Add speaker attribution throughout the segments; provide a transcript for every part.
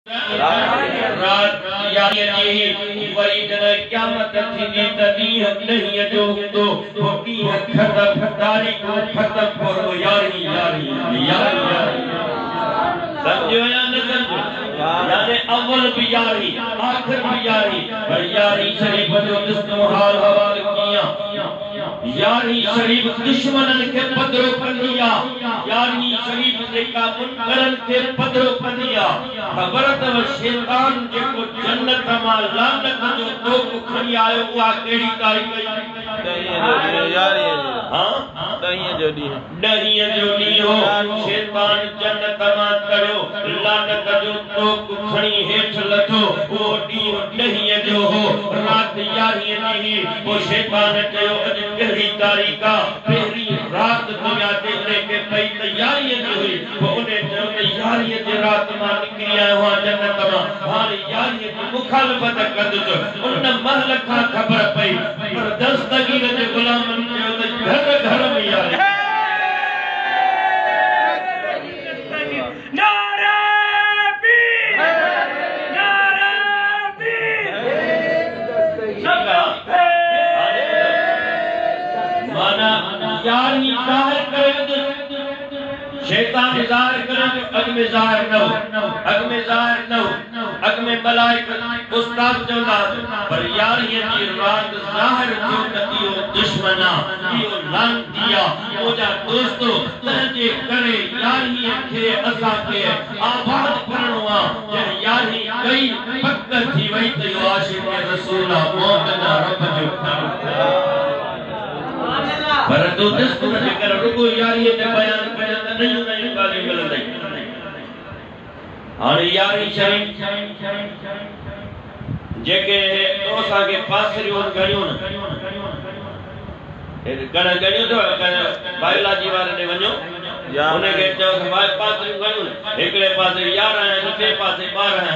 Speaker 1: रात यानी यही वही जन क़यामत थी तदी नहीं जो तो होती है खत्म तारीख को खत्म करो यारी यारी यारी समझो या न समझो यानी अव्वल भी यारी आखिर भी यारी पर यारी शरीफ जो इस्तेमाल हवाल किया यारी शरीफ दुश्मनन के पदरो कंदिया यारी शरीफ जे का मुनकरन के पदरो कंदिया खबर त शैतान जे को जन्नत मा लानत जो तोप खणी आयो वा केड़ी तारीख
Speaker 2: यारी
Speaker 1: हां
Speaker 2: दहिया जोड़ी है
Speaker 1: दहिया जोड़ी हो शैतान जन्नत मा करो लानत जो तोप खणी हेठ लथो वो डी दहिया जो हो रात यारी नहीं वो शैतान कयो पहली तारीखा पहली रात दुनिया देखने के पई तैयारी जो हुई वो उन्हें जो तैयारी जे रात मा निकली आयो वहां जन्नत मा हाल यारी जी मुखालफत कंद तो उन महल का खबर पई पर दस्तगीर जे गुलामन जो घर घर में यारी यारी जाहिर करे शैतान जाहिर करे अग में जाहिर न हो अग में जाहिर न हो अग में मलाइका उस्ताद चौला पर यारी की रात जाहिर जो कतियो दुश्मना यो लान दिया ओजा दोस्तों तहजे करे यारी के असा के आबाद करणवा जे यारी कई पक थी वई तो यो आशिक रसूल मोहम्मद रब जो पर तो दस्तूर जे कर रुको यारी ते बयान कया नहीं नहीं गाली मिलंदी और यारी शरीफ जेके तो सा के पासरी और गणियो कण गणियो तो बायोलॉजी वाले ने वणो उन्हें के जो भाई पासरी गणियो एकले पासे 11 है ते पासे 12 है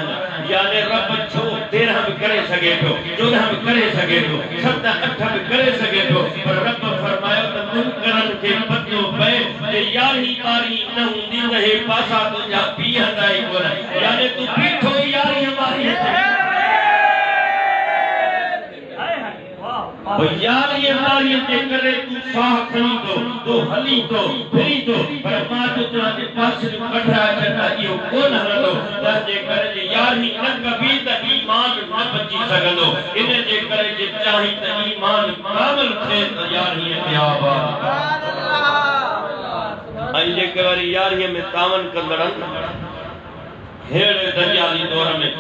Speaker 1: यानी रब छो 13 भी करे सके तो 14 भी करे सके तो 7 8 भी करे सके तो पर रब फरमायो त मुनकरन के पतो पे ते यारी तारी न हुंदी रहे पासा तो जा पी हंदाई कोन यानी तू पीठो यारी हमारी है यारी हमारी के करे तू साह खणी तो हली तो फिरी तो पर मां तो तुझे पास कठरा चटा यो कोन हलंदो जे करे जे यारी न कभी त ईमान न बची सगंदो इन जे करे जे चाही त ईमान कामिल थे त यारी ते आबाद आई जे करे यारी में तावन कंदड़न हेड़े दरियाली दौर में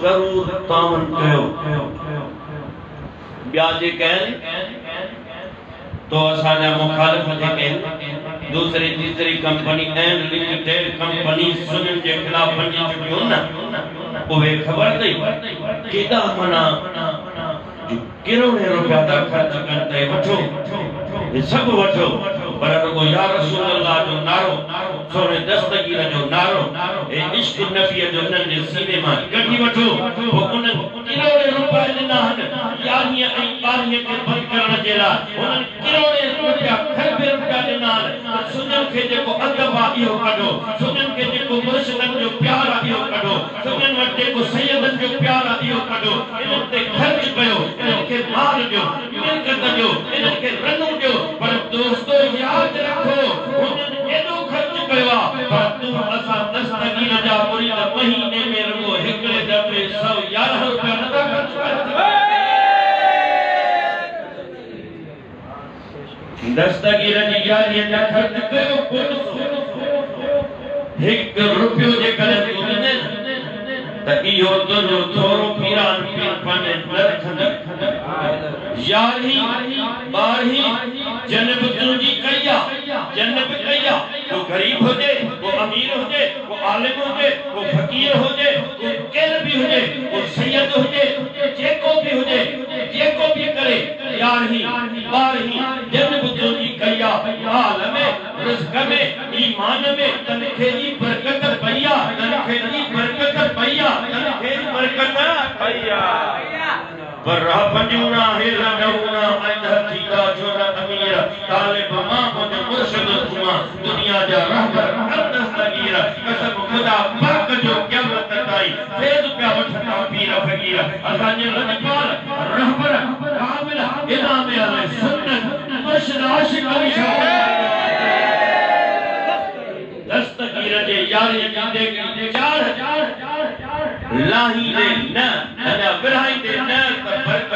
Speaker 1: जरूर तावन कयो ब्याजे कहन तो असाजा मुखालिफ थे कहन दूसरी तीसरी कंपनी एंड लिमिटेड कंपनी सुनन के खिलाफ बनी चुकी ना ओवे खबर नहीं केदा मना किरोड़े रुपया दा खर्च करते वठो ये सब वठो पर को या रसूल अल्लाह जो नारो सोने दस्तगीर जो नारो ए इश्क नबी जो नन सीने में कढी वठो वो उन किरोड़े रुपया दिना हन यानी ऐ बानी के बंद करण जेला उन किरोड़े रुपया खरबे रुपया दिना सुनन के जे को अदबा इहो कढो सुनन के जे को मुर्शिदन जो प्यार इहो कढो सुनन वटे को सैयदन जो प्यार इहो कढो इन ते खर्च कयो इन के माल जो मिलकत जो इन के रनु जो पर दोस्तों याद रखो उन्हें एडो खर्च कयो पर तू असा दस्तगीर जा पूरी महीने में रुगो हिकड़े दफे 111 रुपया नथा खर्च कर दस्तगीर जी यारी जा खर्च कयो हिक रुपयो जे करे तुने त इहो तुझो थोरो पीरान पीर पाने नरखंद यारी बारही जन्नत तुझी कया जन्नत कया वो गरीब हो जाए वो अमीर हो जाए वो आलिम हो जाए वो फकीर हो जाए वो केर भी हो जाए वो सैयद हो जाए जेको भी हो जाए जेको भी करे यारी बारही जन्नत तुझी कया हाल में रिज़्क़ में ईमान में तनखे जी बरकत भैया तनखे जी बरकत भैया तनखे जी बरकत भैया पर पंजूना हेला नहुना अंधा थीदा छोरा अमीर तालिब मां मुझे मुर्शिद दुनिया जा रहबर दस्तगीर कसम खुदा पाक जो क़यामत ताई ताई फेज़ पिया वठंदा पीर फ़कीर असांजे लजपाल रहबर कामिल इमाम अहले सुन्नत मुर्शिद आशिक अली शाह दस्तगीर जे यारी दे चार लाही दे न अना विरहाई दे न त